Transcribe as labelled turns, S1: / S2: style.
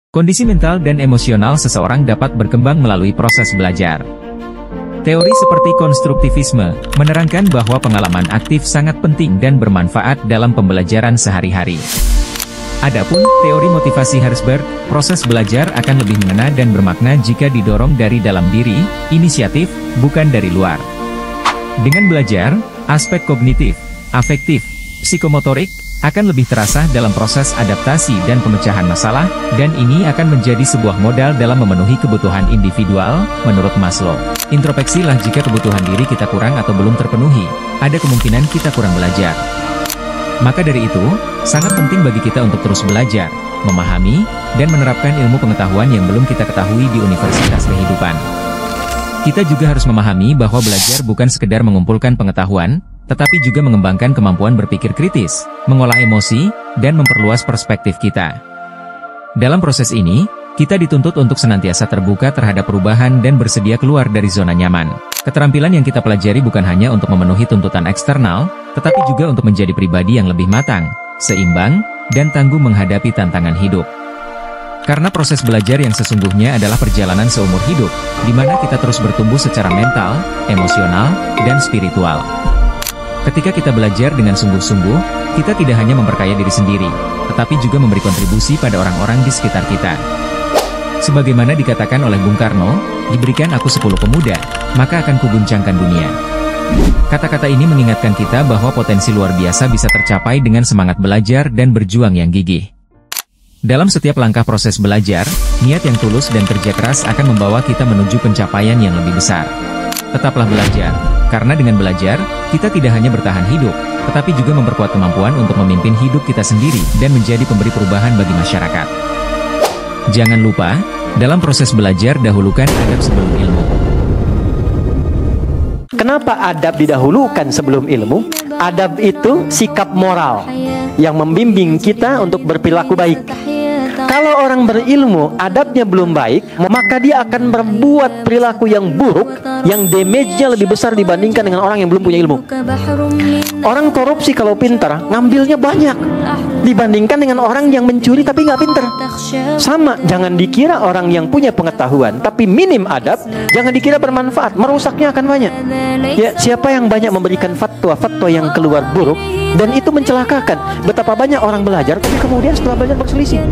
S1: Kondisi mental dan emosional seseorang dapat berkembang melalui proses belajar. Teori seperti konstruktivisme menerangkan bahwa pengalaman aktif sangat penting dan bermanfaat dalam pembelajaran sehari-hari. Adapun teori motivasi Herzberg, proses belajar akan lebih mengena dan bermakna jika didorong dari dalam diri, inisiatif, bukan dari luar. Dengan belajar, aspek kognitif, afektif, psikomotorik akan lebih terasa dalam proses adaptasi dan pemecahan masalah, dan ini akan menjadi sebuah modal dalam memenuhi kebutuhan individual, menurut Maslow. Introspeksilah jika kebutuhan diri kita kurang atau belum terpenuhi, ada kemungkinan kita kurang belajar. Maka dari itu, sangat penting bagi kita untuk terus belajar, memahami, dan menerapkan ilmu pengetahuan yang belum kita ketahui di universitas kehidupan. Kita juga harus memahami bahwa belajar bukan sekedar mengumpulkan pengetahuan, tetapi juga mengembangkan kemampuan berpikir kritis, mengolah emosi, dan memperluas perspektif kita. Dalam proses ini, kita dituntut untuk senantiasa terbuka terhadap perubahan dan bersedia keluar dari zona nyaman. Keterampilan yang kita pelajari bukan hanya untuk memenuhi tuntutan eksternal, tetapi juga untuk menjadi pribadi yang lebih matang, seimbang, dan tangguh menghadapi tantangan hidup. Karena proses belajar yang sesungguhnya adalah perjalanan seumur hidup, di mana kita terus bertumbuh secara mental, emosional, dan spiritual. Ketika kita belajar dengan sungguh-sungguh, kita tidak hanya memperkaya diri sendiri, tetapi juga memberi kontribusi pada orang-orang di sekitar kita. Sebagaimana dikatakan oleh Bung Karno, diberikan aku 10 pemuda, maka akan kuguncangkan dunia. Kata-kata ini mengingatkan kita bahwa potensi luar biasa bisa tercapai dengan semangat belajar dan berjuang yang gigih. Dalam setiap langkah proses belajar, niat yang tulus dan kerja keras akan membawa kita menuju pencapaian yang lebih besar. Tetaplah belajar, karena dengan belajar, kita tidak hanya bertahan hidup, tetapi juga memperkuat kemampuan untuk memimpin hidup kita sendiri dan menjadi pemberi perubahan bagi masyarakat. Jangan lupa, dalam proses belajar dahulukan adab sebelum ilmu.
S2: Kenapa adab didahulukan sebelum ilmu? Adab itu sikap moral yang membimbing kita untuk berperilaku baik. Kalau orang berilmu, adabnya belum baik, maka dia akan berbuat perilaku yang buruk, yang damage-nya lebih besar dibandingkan dengan orang yang belum punya ilmu. Orang korupsi kalau pintar, ngambilnya banyak, dibandingkan dengan orang yang mencuri tapi nggak pintar. Sama, jangan dikira orang yang punya pengetahuan tapi minim adab, jangan dikira bermanfaat, merusaknya akan banyak. Ya, siapa yang banyak memberikan fatwa-fatwa yang keluar buruk, dan itu mencelakakan. Betapa banyak orang belajar, tapi kemudian setelah belajar berselisih.